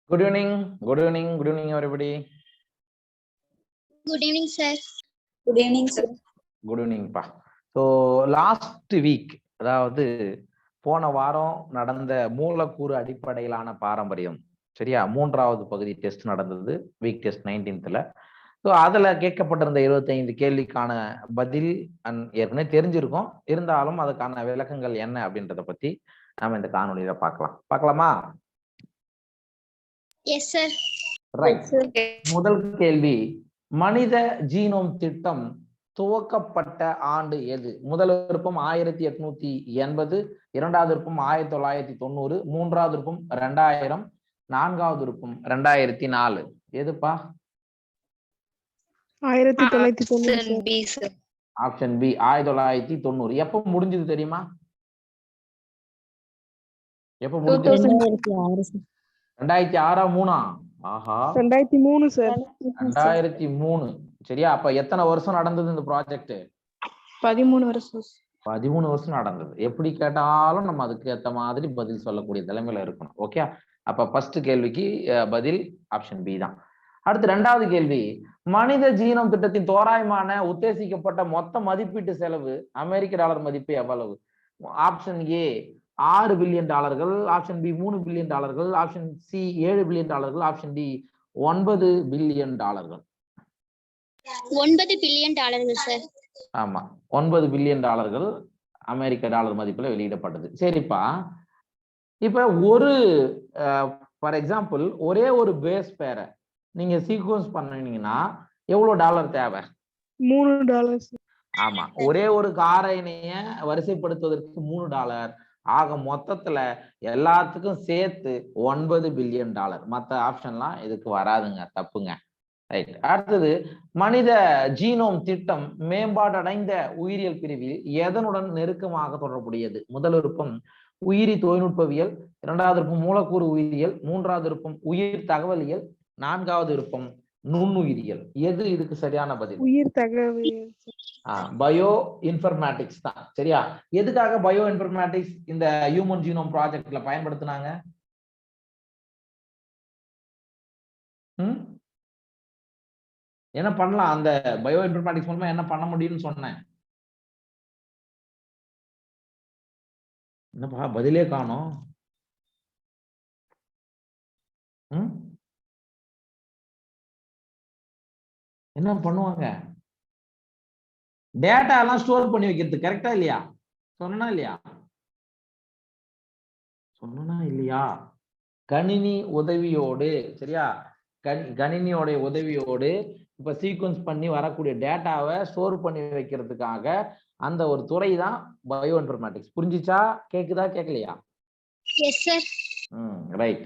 Good evening, good evening, good evening, everybody. Good evening, sir. Good evening, sir. Good evening, pa. So last week, அதாவது போன வாரம் நடந்த மூலக்கூறு அடிப்படையிலான பாரம்பரியம் சரியா, மூன்றாவது பகுதி டெஸ்ட் நடந்தது, வீக் டெஸ்ட் 19th. ஸோ அதுல கேட்கப்பட்டிருந்த 25 கேள்விக்கான பதில் ஏற்கனவே தெரிஞ்சிருக்கும், இருந்தாலும் அதுக்கான விளக்கங்கள் என்ன அப்படின்றத பத்தி நாம இந்த காணொலியில பார்க்கலாமா? Yes, sir. ரைட். முதல் கேள்வி, மனித ஜீனோம் திட்டம் துவக்கப்பட்ட ஆண்டு எது? முதல் விருப்பம் 1880, இரண்டாவது விருப்பம் 1990, மூன்றாவது விருப்பம் 2000, நான்காவது விருப்பம் 2004. எதுப்பா? 1990. Option B 1990. எப்ப முடிஞ்சது தெரியுமா? எப்ப முடிஞ்சது? 2006 3? ஆஹா, 2003 சார். 2003. சரியா? அப்ப எத்தனை வருஷம் நடந்தது இந்த ப்ராஜெக்ட்? 13 வருஷம். 13 வருஷம் நடந்தது. எப்படி கேட்டாலும் நம்ம அதுக்கு ஏத்த மாதிரி பதில் சொல்லக்கூடிய நிலைமையில இருக்கணும். ஓகே, அப்ப ஃபர்ஸ்ட் கேள்விக்கு பதில் ஆப்ஷன் பி தான். அடுத்து ரெண்டாவது கேள்வி, மனித ஜீனோம் திட்டத்தின் தோராயமான உத்தேசிக்கப்பட்ட மொத்த மதிப்பீட்டு செலவு அமெரிக்க டாலர் மதிப்பு எவ்வளவு? ஆப்ஷன் ஏ 6 பில்லியன் டாலர்கள், ஆப்ஷன் பி 3 பில்லியன் டாலர்கள், ஆப்ஷன் சி 7 பில்லியன் டாலர்கள், ஆப்ஷன் டி 9 பில்லியன் டாலர்கள். 9 பில்லியன் டாலர்கள் சார். ஆமா, 9 பில்லியன் டாலர்கள் அமெரிக்க டாலர் மதிப்புல வெளியிடப்பட்டது. சரிப்பா, இப்ப ஒரு ஃபார் எக்ஸாம்பிள் ஒரே ஒரு பேஸ் பேரை நீங்க சீக்வன்ஸ் பண்ணீங்கன்னா எவ்வளவு டாலர் தேவை? $3. ஆமா, ஒரே ஒரு காரணிய வரிசைப்படுத்துவதற்கு $3. ஆக மொத்தத்துல எல்லாத்துக்கும் சேர்த்து 9 பில்லியன் டாலர். மற்ற ஆப்ஷன்லாம் இதுக்கு வராதுங்க, தப்புங்க. ரைட். அடுத்தது, மனித ஜீனோம் திட்டம் மேம்பாடடைந்த உயிரியல் பிரிவில் எதனுடன் நெருக்கமாக தொடர்புடையது? முதல் விருப்பம் உயிரி தொழில்நுட்பவியல், இரண்டாவது விருப்பம் மூலக்கூறு உயிரியல், மூன்றாவது விருப்பம் உயிர் தகவலியல், நான்காவது விருப்பம் நுண்ணுயிரியல். எது இதுக்கு சரியான பதில்? உயிர் தகவலியல். பயோ இன்ஃபர்மேட்டிக்ஸ் தான். சரியா? எதுக்காக பயோ இன்ஃபர்மேட்டிக்ஸ் இந்த ஹியூமன் ஜீனோம் ப்ராஜெக்ட்ல பயன்படுத்தினாங்க? என்ன பண்ணலாம் அந்த பயோ இன்ஃபர்மேட்டிக்ஸ் மூலமா? என்ன பண்ண முடியும்னு சொன்னேன். என்னப்பா பதிலே காணோம்? என்ன பண்ணுவாங்க? டேட்டா எல்லாம் ஸ்டோர் பண்ணி வைக்கிறது. கரெக்டா இல்லையா? சொன்னா இல்லையா? கணினி உதவியோடு, சரியா, கணினியோட உதவியோடு இப்ப சீக்வன்ஸ் பண்ணி வரக்கூடிய டேட்டாவை ஸ்டோர் பண்ணி வைக்கிறதுக்காக அந்த ஒரு துறை தான் பயோ இன்ஃபர்மேட்டிக்ஸ். புரிஞ்சுச்சா? கேக்குதா கேட்கலையா? Yes sir. ரைட்.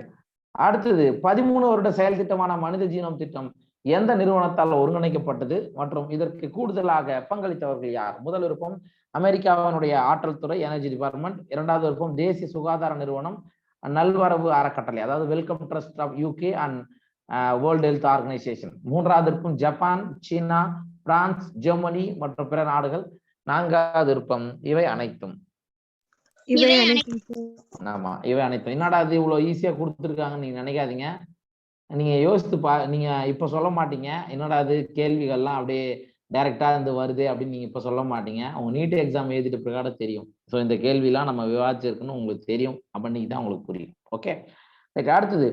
அடுத்தது, 13 வருட செயல் திட்டமான மனித ஜீனோம் திட்டம் எந்த நிறுவனத்தால் ஒருங்கிணைக்கப்பட்டது மற்றும் இதற்கு கூடுதலாக பங்களித்தவர்கள் யார்? முதல் விருப்பம் அமெரிக்காவினுடைய ஆற்றல் துறை, எனர்ஜி டிபார்ட்மெண்ட், இரண்டாவது விருப்பம் தேசிய சுகாதார நிறுவனம், நல்வரவு அறக்கட்டளை, அதாவது welcome trust of UK and world health organisation, மூன்றாவது விருப்பம் ஜப்பான், சீனா, பிரான்ஸ், ஜெர்மனி மற்றும் பிற நாடுகள், நான்காவது விருப்பம் இவை அனைத்தும். ஆமா, இவை அனைத்தும். என்னடா அது இவ்வளவு ஈஸியா கொடுத்துருக்காங்கன்னு நீங்க நினைக்காதீங்க. நீங்க யோசித்து நீங்க இப்ப சொல்ல மாட்டீங்க என்னடா அது கேள்விகள்லாம் அப்படியே டைரக்டா இருந்து வருது அப்படின்னு நீங்க இப்ப சொல்ல மாட்டீங்க. உங்க நீட் எக்ஸாம் எழுதிட்டு பிரகாரம் தெரியும். ஸோ இந்த கேள்வியெல்லாம் நம்ம விவாதிச்சிருக்குன்னு உங்களுக்கு தெரியும். அப்படின்னு தான் உங்களுக்கு புரியும். ஓகே, அடுத்தது,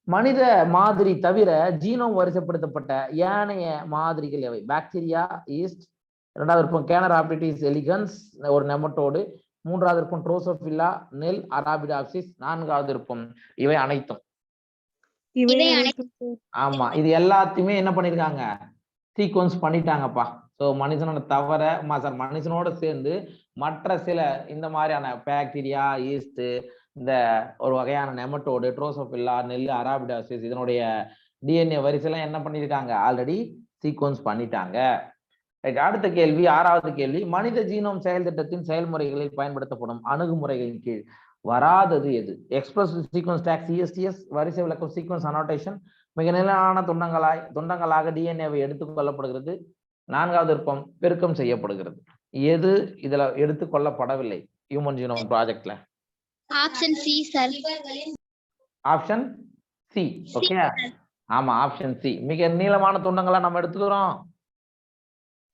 மனித மாதிரி தவிர ஜீனோம் வரிசைப்படுத்தப்பட்ட ஏனைய மாதிரிகள் எவை? பாக்டீரியா, ஈஸ்ட், இரண்டாவது விருப்பம் கேனராபிடிஸ் எலிகன்ஸ் ஒரு நெமட்டோடு, மூன்றாவது விருப்பம் ட்ரோசோபில்லா, நெல் அராபிடாப்சிஸ், நான்காவது விருப்பம் இவை அனைத்தும். ஆமா, இது எல்லாத்தையுமே என்ன பண்ணிருக்காங்க? சீக்வன்ஸ் பண்ணிட்டாங்கப்பா. ஸோ மனுஷனோட தவிர மனுஷனோட சேர்ந்து மற்ற சில இந்த மாதிரியான பாக்டீரியா, ஈஸ்ட், இந்த ஒரு வகையான நெமட்டோடு, ட்ரோசோபில்லா, நெல் அராபிடாசிஸ் இதனுடைய டிஎன்ஏ வரிசையெல்லாம் என்ன பண்ணிருக்காங்க? ஆல்ரெடி சீக்வன்ஸ் பண்ணிட்டாங்க. அடுத்த கேள்வி, ஆறாவது கேள்வி, மனித ஜீனோம் செயல் திட்டத்தின் செயல்முறைகளில் பயன்படுத்தப்படும் அணுகுமுறைகளின் கீழ் வராதது எது? எக்ஸ்பிரஸ் சீக்வன்ஸ் டாக், சிஎஸ்டிஎஸ், வரிசை விளக்கம் சீக்வன்ஸ் அனோட்டேஷன், மிக நிலையான துண்டங்களாக டிஎன்ஏவை எடுத்துக் கொள்ளப்படுகிறது, நான்காவது விருப்பம் பெருக்கம் செய்யப்படுகிறது. எது இதுல எடுத்துக் கொள்ளப்படவில்லை ஹியூமன் ஜீனோம் ப்ராஜெக்ட்ல? Option C sir. Option C. Okay, ஆமா, ஆப்ஷன் சி. மிக நீளமான துண்டங்களா நம்ம எடுத்துக்கிறோம்.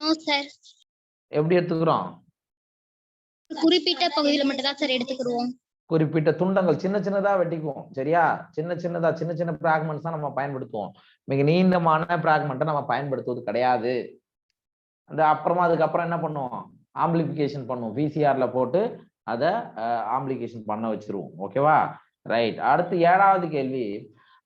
No sir. எப்படி எடுத்துக்கிறோம்? குறிப்பிட்ட பகுதியில மட்டும் தான் சார் எடுத்துக்கிடுவோம். குறிப்பிட்ட துண்டங்கள் சின்ன சின்னதா வெட்டிக்குவோம். சரியா? சின்ன சின்னதா சின்ன சின்ன பிராக்மெண்ட்ஸ் தான் நம்ம பயன்படுத்துவோம். மிக நீண்டமான பிராக்மெண்ட்டை நம்ம பயன்படுத்துவது கிடையாது. அந்த அப்புறமா அதுக்கப்புறம் என்ன பண்ணுவோம்? ஆம்பிளிபிகேஷன் பண்ணுவோம். VCRல போட்டு அதை ஆம்பிளிகேஷன் பண்ண வச்சிருவோம். ஓகேவா? ரைட். அடுத்து 7வது கேள்வி.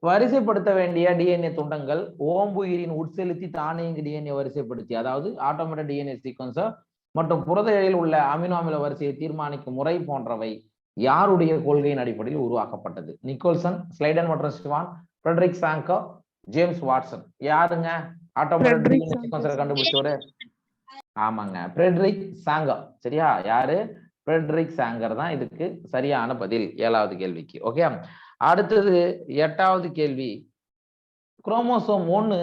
வரிசைப்படுத்த வேண்டிய டிஎன்ஏ துண்டங்கள் ஓம்புயிரின் உட்செலுத்தி தானியங்கி டிஎன்ஏ வரிசைப்படுத்தி, அதாவது ஆட்டோமேட்டிக் டிஎன்ஏ சீக்வன்ஸர் மற்றும் புரத இழையில் உள்ள அமினோ அமில வரிசையை தீர்மானிக்கும் முறை போன்றவை யாருடைய கொள்கையின் அடிப்படையில் உருவாக்கப்பட்டது? நிக்கோல்சன், ஸ்லைடன் மற்றும் ஸ்டிவான், ஃபிரெடரிக் சாங்கர், ஜேம்ஸ் வாட்சன். யாருங்க ஆட்டோமேட்டிக் டிஎன்ஏ சீக்வன்ஸரை கண்டுபிடிச்சவரு? ஆமாங்க, ஃபிரெடரிக் சாங்கர். சரியா? யாரு? ஃபிரெடரிக் சாங்கர் தான் இதுக்கு சரியான பதில் 7வது கேள்விக்கு. ஓகே, அடுத்தது 8வது கேள்வி. குரோமோசோம் 1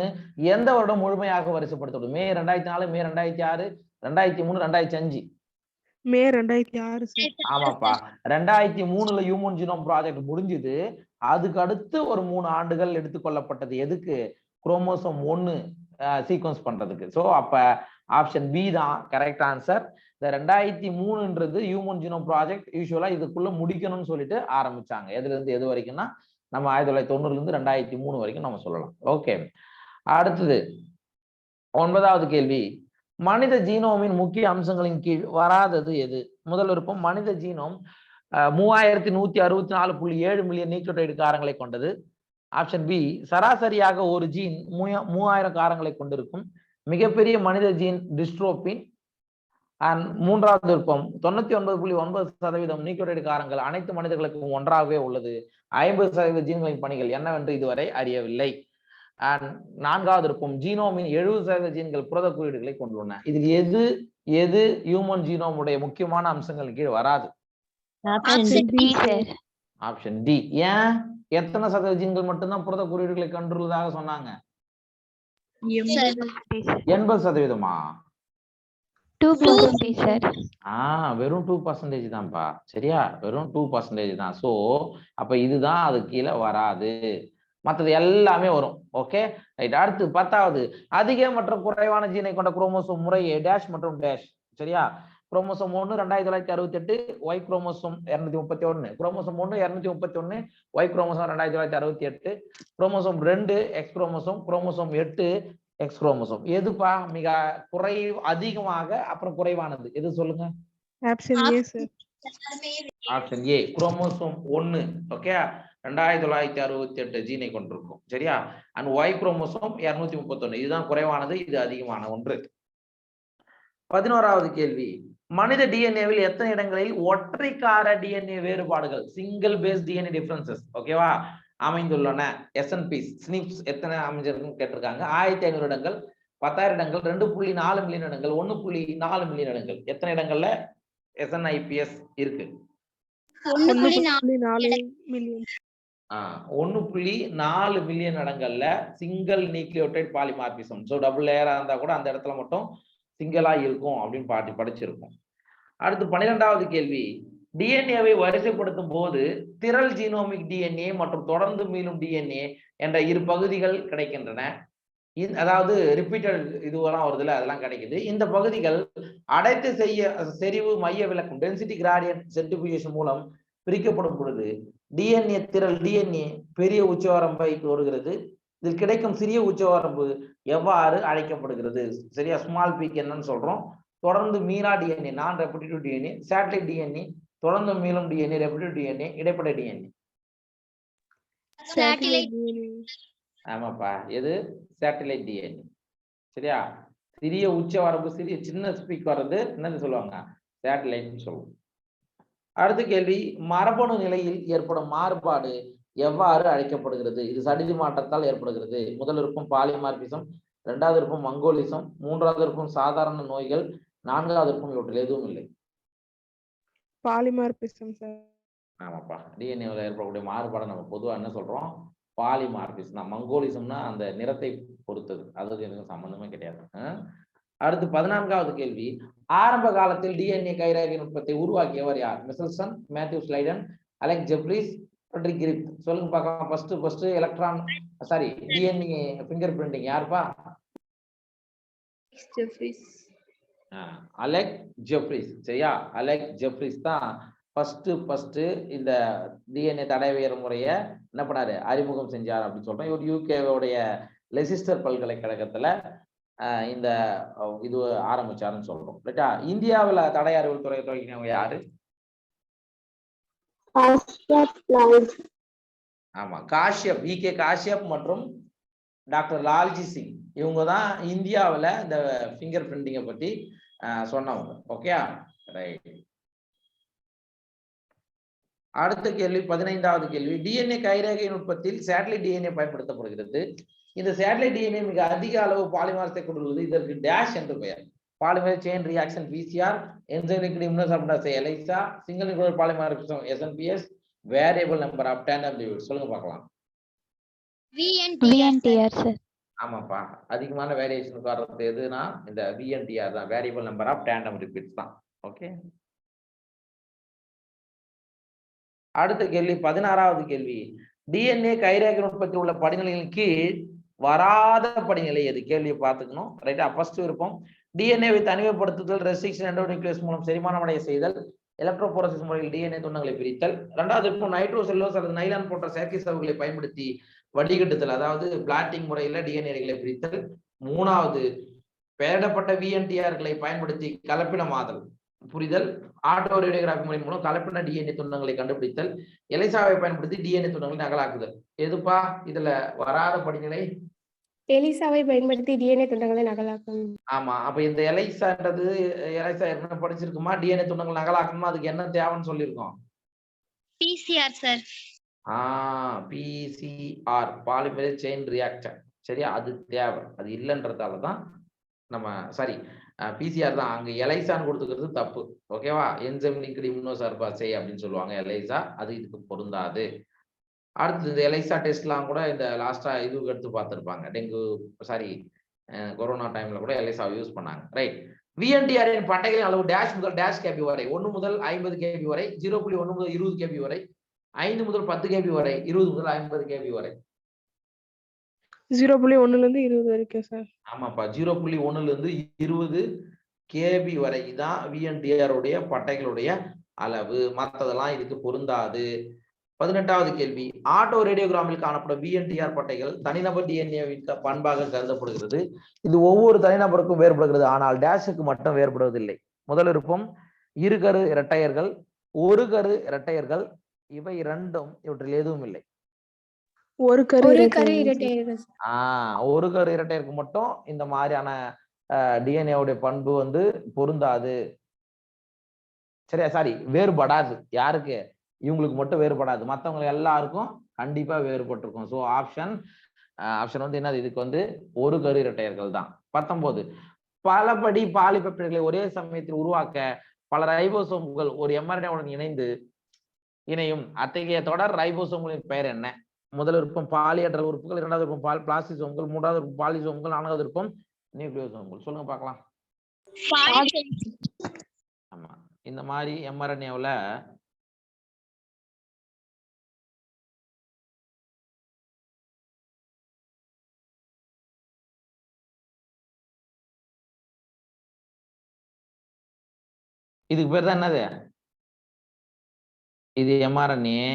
எந்த வருடம் முழுமையாக வரிசைப்படுத்தப்படும்? மே 2004, மே 2006, 2003, 2005? மே 2006 சார். ஆமாப்பா, 2003ல ஹியூமன் ஜீனோம் ப்ராஜெக்ட் முடிஞ்சது. அதுக்கு அடுத்து ஒரு 3 ஆண்டுகள் எடுத்துக்கொள்ளப்பட்டது. எதுக்கு? குரோமோசோம் 1 சீக்வன்ஸ் பண்றதுக்கு. சோ அப்ப ஆப்ஷன் பி தான் கரெக்ட் ஆன்சர். இந்த 2003ன்றது ஹியூமன் ஜீனோம் ப்ராஜெக்ட் யூஸ்வலா இதுக்குள்ள முடிக்கணும்னு சொல்லிட்டு ஆரம்பிச்சாங்க. எதுல இருந்து எது வரைக்கும்னா நம்ம 1990ல இருந்து 2003 வரைக்கும் நம்ம சொல்லலாம். ஓகே, அடுத்தது 9வது கேள்வி. மனித ஜீனோமின் முக்கிய அம்சங்களின் கீழ் வராதது எது? முதல் விருப்பம், மனித ஜீனோம் 3164.7 மில்லியன் நியூக்ளியோடைடு காரங்களை கொண்டது. ஆப்ஷன் பி, சராசரியாக ஒரு ஜீன் 3000 காரங்களை கொண்டிருக்கும். மிகப்பெரிய மனித ஜீன் டிஸ்ட்ரோபின். அண்ட் 3வது விருப்பம், 99.9% நியூக்ளியோடைடு காரங்கள் அனைத்து மனிதர்களுக்கும் ஒன்றாகவே உள்ளது. 50% ஜீன்களின் பணிகள் என்னவென்று இதுவரை அறியவில்லை. அண்ட் 4வது விருப்பம், ஜீனோமின் 70% ஜீன்கள் புரத குறியீடுகளை கொண்டுள்ளன. இதுக்கு எது எது ஹியூமன் ஜீனோமுடைய முக்கியமான அம்சங்களின் கீழ் வராது? Option D. ஏன்? எத்தனை சதவீத ஜீன்கள் மட்டும்தான் புரத குறியீடுகளை கொண்டுள்ளதாக சொன்னாங்க? 80%. 2% சார். வெறும் 2% தான்ப்பா. சரியா? வெறும் 2% தான். சோ அப்ப இதுதான் அது கீழே வராது. மற்றது எல்லாமே வரும். Okay, right. அடுத்து 10வது. அதிக மற்றும் குறைவான ஜீனை கொண்ட குரோமோசோம் முறையே டேஷ் மற்றும் டேஷ். சரியா? Chromosome 1 2968, Y chromosome 231. Chromosome 1 231, Y chromosome 2968. Chromosome 2 X chromosome, chromosome 8 X chromosome. எதுப்பா மிக அதிகமாக அப்புறம் குறைவானது எது சொல்லுங்க? Option A sir. Option A, chromosome 1. Okay, 2968 ஜீனை கொண்டிருக்கும். சரியா? And Y chromosome 231. இதுதான் குறைவானது, இது அதிகமான ஒன்று. 11வது கேள்வி. மனித டிஎன்ஏவில் எத்தனை இடங்களில் ஒற்றைக்கார டிஎன்ஏ வேறுபாடுகள், சிங்கிள் பேஸ் டிஎன்ஏ டிஃபரன்சஸ், ஓகேவா, அமைந்துள்ளன? SNPs, SNPs எத்தனை அமைஞ்சிருக்குன்னு கேட்டிருக்காங்க. 1500 இடங்கள், 10,000 இடங்கள், 2.4 மில்லியன் இடங்கள், 1.4 மில்லியன் இடங்கள். எத்தனை இடங்கள்ல SNIPS இருக்கு? 1.4 மில்லியன். 1.4 மில்லியன் இடங்கள்ல single nucleotide polymorphism. So double லேயரா இருந்தா கூட அந்த இடத்துல மட்டும் சிங்கிளா இருக்கும் அப்படின்னு படிச்சிருக்கோம். அடுத்து 12வது கேள்வி. டிஎன்ஏவை வரிசைப்படுத்தும் போது திரள் ஜீனோமிக் டிஎன்ஏ மற்றும் தொடர்ந்து மீளும் டிஎன்ஏ என்ற இரு பகுதிகள் கிடைக்கின்றன. அதாவது ரிப்பீட்டட் இதுவெல்லாம் வருதுல, அதெல்லாம் கிடைக்குது. இந்த பகுதிகள் அடைத்து செய்ய செறிவு மைய விலக்கம் டென்சிட்டி கிராடியன்ட் சென்ட்ரிஃபியூகேஷன் மூலம் பிரிக்கப்படும் பொழுது டிஎன்ஏ திரள் டிஎன்ஏ பெரிய உச்சவரம்பை வருகிறது. இதில் கிடைக்கும் சிறிய உச்சவரம்பு எவ்வாறு அழைக்கப்படுகிறது? சரியா? ஸ்மால் பீக் என்னன்னு சொல்றோம். தொடர்ந்து மீளா டிஎன்ஏ நான் ரெப்பிட்டேட்டிவ் டிஎன்ஏ, சேட்டலைட் டிஎன்ஏ, தொடர்ந்து மீளும் டிஎன்ஏ, ரெப்பிட்டேட்டிவ் டிஎன்ஏ, இடைப்பட்ட டிஎன்ஏ. ஆமாப்பா, எது? Satellite DNA. சரியா? சிறிய உச்ச வரம்பு சின்ன ஸ்பீக் வர்றது என்னன்னு சொல்லுவாங்க? சேட்டலைட்னு சொல்லுவோம். அடுத்த கேள்வி. மரபணு நிலையில் ஏற்படும் மாறுபாடு எவ்வாறு அழைக்கப்படுகிறது? இது சடிதி மாற்றத்தால் ஏற்படுகிறது. முதல் விருப்பம் பாலிமார்பிசம், 2வது விருப்பம் மங்கோலிசம், 3வது விருப்பம் சாதாரண நோய்கள், 4வது விருப்பம் இவற்றில் எதுவும் இல்லை. Polymorphism sir. ஆமாப்பா, டிஎன்ஏவில் ஏற்படக்கூடிய மாறுபாடு நம்ம பொதுவா என்ன சொல்றோம்? பாலிமார்பிசம். மங்கோலிசம்னா அந்த நிறத்தை பொறுத்தது, அதுக்கு எனக்கு சம்பந்தமே கிடையாது. அடுத்து 14வது கேள்வி. ஆரம்ப காலத்தில் டிஎன்ஏ கைரேகை நுட்பத்தை உருவாக்கியவர் யார்? மிசல்சன், மேத்யூ ஸ்லைடன், அலெக்ஸ் ஜெப்ரிஸ், சொல்லுங்க பார்க்கலாம். First electron sorry DNA fingerprinting யாருப்பா? Alec Jeffreys. சரியா? அலெக் ஜெஃப்ரிஸ் தான் ஃபர்ஸ்ட் இந்த டிஎன்ஏ தடவியல் முறையை என்ன பண்ணாரு, அறிமுகம் செஞ்சார் அப்படின்னு சொல்றோம். இவர் யூகேவுடைய லெசிஸ்டர் பல்கலைக்கழகத்துல இந்த இது ஆரம்பிச்சாருன்னு சொல்றோம். ரைட்டா? இந்தியாவில் தடய அறிவியல் துறை தொடங்கினவங்க யாரு? ஆமா, காஷ்யப், வி.கே. காஷ்யப் மற்றும் டாக்டர் லால்ஜி சிங். இவங்க தான் இந்தியாவில் இந்த ஃபிங்கர் பிரிண்டிங்கை பத்தி சொன்னவங்க. Okay, right. அடுத்த கேள்வி, 15வது கேள்வி. டிஎன்ஏ கைரேகை நுட்பத்தில் சேட்டலைட் டிஎன்ஏ பயன்படுத்தப்படுகிறது. இந்த சேட்டலைட் டிஎன்ஏ மிக அதிக அளவு பாலிமரத்தை கொண்டுள்ளது. இதற்கு டேஷ் என்று பெயர். Polymer chain reaction PCR, enzyme இம்யூனோசாப்டேஸ் ELISA, single nucleotide polymer SNPs, variable number of tandem டிவிட். சொல்லுங்க பார்க்கலாம். VNTR sir. ஆமாப்பா, அதிகமான வேரியேஷன் காரணம் எதுனா இந்த VNTR தான், variable number of tandem repeats தான். ஓகே. அடுத்த கேள்வி, 16வது கேள்வி. டிஎன்ஏ கைரேகை நுட்பத்தில் உள்ள படிநிலைகளின் கீழ் வராத படிநிலை எது? கேள்வியை பார்த்துக்கணும். ரைட்டா? ஃபர்ஸ்ட் விருப்பம் டிஎன்ஏவை தனிமைப்படுத்துதல், ரெஸ்ட்ரிக்ஷன் எண்டோநியூக்ளியஸ் மூலம் செரிமானம் அடைய செய்தல், எலக்ட்ரோபோரசிஸ் முறையில் டிஎன்ஏ துண்டங்களை பிரித்தல். இரண்டாவது விருப்பம் நைட்ரோசெல்லோஸ் அல்லது நைலான் போன்ற செயற்கை சவ்வுகளை பயன்படுத்தி வடிகட்டுதல், அதாவது பிளாட்டிங் முறையில டிஎன்ஏகளை பிரித்தல். மூணாவது பெயரிடப்பட்ட VNTRகளை பயன்படுத்தி கலப்பினமாதல் புரிதல், ஆட்டோ ரேடியோகிராபி முறை மூலம் கலப்பின டிஎன்ஏ துண்டங்களை கண்டுபிடித்தல், எலிசாவை பயன்படுத்தி டிஎன்ஏ துண்டங்களை நகலாக்குதல். எதுப்பா இதுல வராத படிநிலை? எலிசாவை பயன்படுத்தி டிஎன்ஏ துண்டங்களை நகலாக்கும். ஆமா, அப்ப இந்த எலிசா என்ன படிச்சிருக்குமா? டிஎன்ஏ துண்டங்கள் நகலாக்கணுமா? அதுக்கு என்ன தேவைன்னு சொல்லியிருக்கோம்? PCR sir. PCR, polymerase chain reaction. சரியா? அது தேவை. அது இல்லைன்றதாலதான் நம்ம சாரி PCR தான் அங்க எலைசான்னு கொடுத்துக்கிறது தப்பு. ஓகேவா? என்சைம் லிங்க்டு இம்யூனோசார்பாசே அப்படின்னு சொல்லுவாங்க எலைசா, அது இதுக்கு பொருந்தாது. அடுத்து இந்த எலைசா டெஸ்ட்லாம் கூட இந்த லாஸ்டா இதுக்கு எடுத்து பார்த்துருப்பாங்க. டெங்கு சாரி கொரோனா டைம்ல கூட எலைசா யூஸ் பண்ணாங்க. ரைட். VNTR பட்டைகளின் அளவு டேஷ் முதல் டேஷ் கேபி வரை, 1 முதல் 50 கேபி வரை, 0.1 முதல் 20 கேபி வரை, 5 முதல் 10 கேபி வரை, 20 முதல் 50 கேபி வரை. 0.1 ல இருந்து 20 வரைக்கும் சார். ஆமாப்பா, 0.1 ல இருந்து 20 கேபி வரை தான் VNTR உடைய பட்டைகளுடைய அளவு. மற்றதெல்லாம் இதுக்கு பொருந்தாது. 18வது கேள்வி. ஆட்டோ ரேடியோகிராமில் காணப்படும் VNTR பட்டைகள் தனிநபர் டிஎன்ஏவின் பண்பாக கருதப்படுகிறது. இது ஒவ்வொரு தனிநபருக்கும் வேறுபடுகிறது, ஆனால் டேஷுக்கு மட்டும் வேறுபடுவதில்லை. முதல் விருப்பம் இருகரு இரட்டையர்கள், ஒரு கரு இரட்டையர்கள். இவை இரண்டும் இவற்றில் எதுவும் இல்லை. ஒரு கரு ஒரு இரட்டை. கரு இரட்டையருக்கு மட்டும் இந்த மாதிரியான டிஎன்ஏ உடைய பண்பு வந்து பொருந்தாது. சரியா? சாரி, வேறுபடாது. யாருக்கு? இவங்களுக்கு மட்டும் வேறுபடாது, மற்றவங்களுக்கு எல்லாருக்கும் கண்டிப்பா வேறுபட்டிருக்கும். ஸோ ஆப்ஷன் வந்து என்னது? இதுக்கு வந்து ஒரு கரு இரட்டையர்கள் தான். 19 பலபடி பாலிபெப்டைடுகளை ஒரே சமயத்தில் உருவாக்க பல ரைபோசோம்கள் ஒரு mRNA-உடன் இணையும். அத்தகைய தொடர் ரைபோசோம்களின் பெயர் என்ன? முதல் விருப்பம் பாலியேற்றல் உறுப்புகள், இரண்டாவது விருப்பம் பிளாஸ்டிசோம்கள், மூன்றாவது விருப்பம் பாலிசோம்கள், நான்காவது விருப்பம் நியூக்ளியோசோம்கள். சொல்லுங்க பார்க்கலாம். ஆமா, இந்த மாதிரி mRNA-வுல இதுக்கு பேர் தான் என்னது? இது mRNA.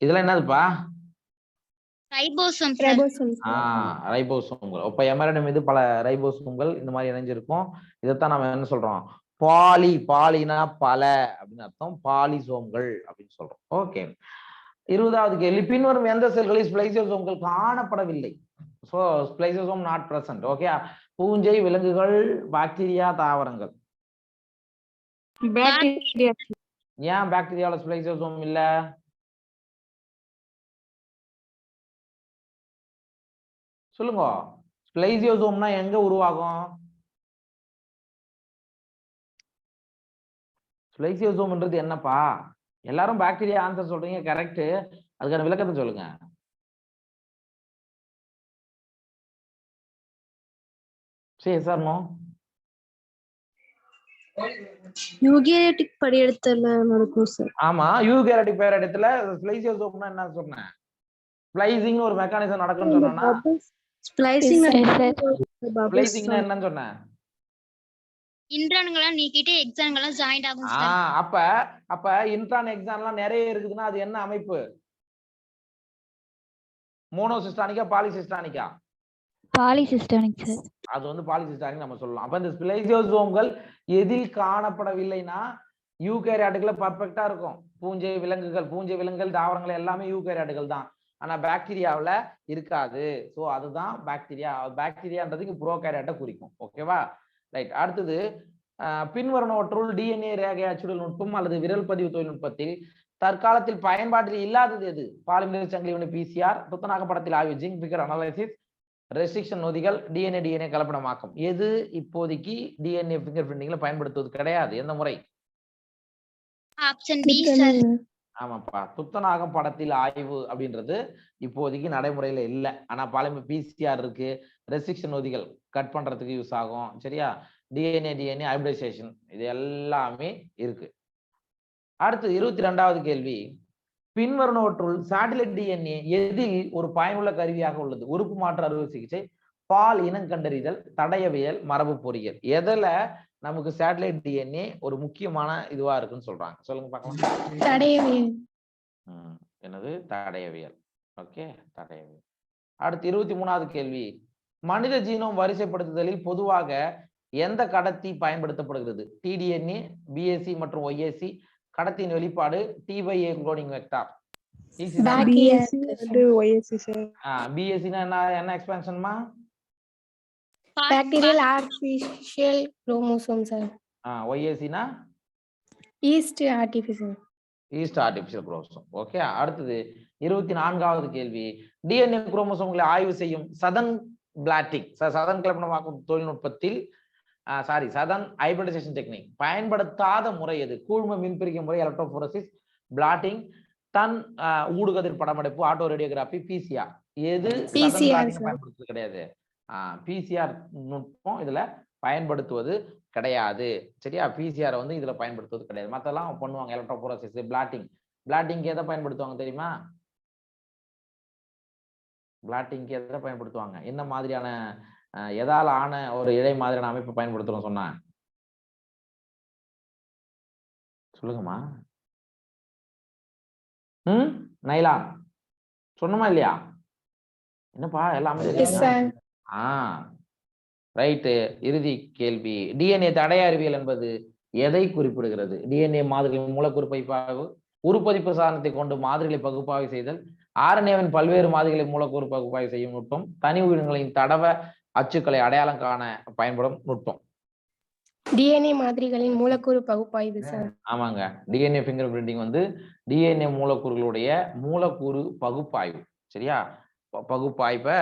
இதெல்லாம் என்னதுப்பா? ரைபோசோம்கள். அப்ப mRNA மீது பல ரைபோசோம்கள் இந்த மாதிரி இணைஞ்சிருக்கும். இதைத்தான் நம்ம என்ன சொல்றோம்? பாலினா பல அப்படின்னு அர்த்தம், பாலிசோம்கள் அப்படின்னு சொல்றோம். ஓகே. 20வது கேள்வி. பின்வரும் எந்த செல்களில் ஸ்பிளைசோசோம்கள் காணப்படவில்லை? So spliceosome not present. Okay. பூஞ்சை, விலங்குகள், பாக்டீரியா, தாவரங்கள். ஏன் பாக்டீரியாவில் ஸ்பிளைசோசோம் இல்ல? சொல்லுங்க. ஸ்பிளைசியோசோம்னா எங்க உருவாகும்? ஸ்பிளைசியோசோம்ன்றது என்னப்பா? எல்லாரும் பாக்டீரியா ஆன்சர் சொல்றீங்க, கரெக்ட். அதுக்கான விளக்கத்தை சொல்லுங்க. சரி சார். நோ யூகேரியாட்டிக் படியெடுத்துல நடக்கும் சார். ஆமா, யூகேரியாட்டிக் பேரிடத்துல ஸ்ப்ளைசியோசோம்னா என்ன சொன்னேன்? ஸ்ப்ளைசிங் ஒரு மெக்கானிசம் நடக்கும்னு சொன்னா, ஸ்ப்ளைசிங் ஸ்ப்ளைசிங்னா என்னன்னு சொன்னேன்? இன்ட்ரான்கள்லாம் நீக்கிட்டு எக்ஸான்கள்லாம் ஜாயிண்ட் ஆகும் சார். அப்ப இன்ட்ரான் எக்ஸான்லாம் நிறைய இருக்குதுன்னா அது என்ன அமைப்பு? மோனோசிஸ்டானிக்கா பாலிசிஸ்டானிக்கா? Polycistronic sir. அது வந்து பாலிசிஸ்டானிக் நம்ம சொல்லலாம். அப்ப இந்த ஸ்பிளைசியோசோம்கள் எதில் காணப்படவில்லைன்னா யூகேரியாட்டுகள்ல பர்ஃபெக்ட்டா இருக்கும். பூஞ்சை விலங்குகள் தாவரங்கள் எல்லாமே யூகேரியாட்டுகள் தான். ஆனா பாக்டீரியாவுல இருக்காது. சோ அதுதான் பாக்டீரியான்றதுக்கு ப்ரோகாரியாட்டை குறிக்கும். ஓகேவா? ரைட். அடுத்தது பின்வருவனவற்றுள் டிஎன்ஏ ரேகை அச்சுடல் நுட்பம் அல்லது விரல் பதிவு தொழில்நுட்பத்தில் தற்காலத்தில் பயன்பாட்டில் இல்லாதது எது? பாலிமர் சங்கிலி பிசிஆர், துத்தநாக படத்தில் ஆய்வு, ஜிங்க் பிகர் அனாலிசிஸ், ரெஸ்ட்ரிக்ஷன் நொதிகள், டிஎன்ஏ கலப்படமாக்கம். எது இப்போதைக்கு டிஎன்ஏ ஃபிங்கர் பிரிண்டிங்ல பயன்படுத்துவது கிடையாது? எந்த முறை? Option D sir. ஆமாப்பா, துத்தநாகம் படத்தில் ஆய்வு அப்படின்றது இப்போதைக்கு நடைமுறையில இல்லை. ஆனா பாலிமர் பிசிஆர் இருக்கு, ரெஸ்ட்ரிக்ஷன் நொதிகள் கட் பண்றதுக்கு யூஸ் ஆகும். சரியா? டிஎன்ஏ ஹைபிரிடைசேஷன் இது எல்லாமே இருக்கு. அடுத்து 22வது கேள்வி, பின்வருவனவற்றுள் சேட்டலைட் டிஎன்ஏ எதில் ஒரு பயனுள்ள கருவியாக உள்ளது? உறுப்பு மாற்று அறுவை சிகிச்சை, பால் இனம் கண்டறிதல், தடயவியல், மரபு பொறியியல். எதுல நமக்கு சேட்டலைட் டிஎன்ஏ ஒரு முக்கியமான இதுவா இருக்குன்னு சொல்றாங்க? சொல்லுங்க பார்க்கலாம். தடயவியல். என்னது? தடயவியல். ஓகே, தடயவியல். அடுத்து 23வது கேள்வி, மனித ஜீனோம் வரிசைப்படுத்துதலில் பொதுவாக எந்த கடத்தி பயன்படுத்தப்படுகிறது? டிடிஎன்ஏ, பிஎஸ்சி மற்றும் ஒய்ஏசி. கடத்தியின் வெளிப்பாடு T/A குளோனிங் வெக்டார். பிஎஸ்சினா என்ன எக்ஸ்பான்ஷன்மா? Bacterial artificial chromosome sir. ஒய்ஏசினா ஈஸ்ட் ஆர்டிஃபிஷியல் குரோமோசோம். ஓகே. அடுத்தது 24வது கேள்வி, டிஎன்ஏ குரோமோசோம்களை ஆய்வு செய்யும் சதன் கலப்படமாக்கும் தொழில்நுட்பத்தில் சதன் ஹைபிரிடைசேஷன் டெக்னிக் பயன்படுத்தாத முறை எது? கூழ்ம மின்பிரிக்கும் முறை, எலக்ட்ரோபோரசிஸ், பிளாட்டிங், தன் ஊடுகதிர் படமெடுப்பு, ஆட்டோ ரேடியோகிராபி, பிசிஆர். எது பயன்படுத்துவது கிடையாது? பிசிஆர் நுட்பம் இதுல பயன்படுத்துவது கிடையாது. சரியா? பிசிஆர் வந்து இதுல பயன்படுத்துவது கிடையாது. மத்தெல்லாம் பண்ணுவாங்க. எலக்ட்ரோபோரசிஸ், பிளாட்டிங் எதை பயன்படுத்துவாங்க தெரியுமா? பிளாட்டிங் எதை பயன்படுத்துவாங்க? என்ன மாதிரியான எதால ஆன ஒரு இழை மாதிரியான அமைப்பு பயன்படுத்துறோம் சொன்னா சொல்லுங்கம்மா. நைலான் சொன்னமா இல்லையா? என்னப்பா எல்லாமே? ரைட்டு. இறுதி கேள்வி, டிஎன்ஏ தடய அறிவியல் என்பது எதை குறிப்பிடுகிறது? டிஎன்ஏ மாதிரிகளின் மூலக்கூறு பகுப்பாய்வு, உருப்பதிப்பு சாதனத்தை கொண்டு மாதிரிகளை பகுப்பாய்வு செய்தல், ஆர்என்ஏவின் பல்வேறு மாதிரிகளை மூலக்கூறு பகுப்பாய்வு செய்யும் நுட்பம், தனி உயிரினங்களின் தடவ அச்சுக்களை அடையாளம் காண பயன்படும் நுட்பம். டிஎன்ஏ மாதிரிகளின் மூலக்கூறு பகுப்பாய்வு சார். ஆமாங்க, டிஎன்ஏ ஃபிங்கர் பிரிண்டிங் வந்து டிஎன்ஏ மூலக்கூறுகளுடைய மூலக்கூறு பகுப்பாய்வு. சரியா? பகுப்பாய்வை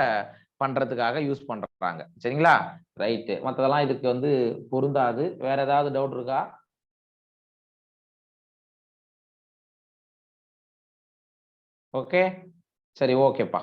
பண்றதுக்காக யூஸ் பண்றாங்க. சரிங்களா? ரைட்டு. மற்றதெல்லாம் இதுக்கு வந்து பொருந்தாது. வேற ஏதாவது டவுட் இருக்கா? ஓகே, சரி, ஓகேப்பா.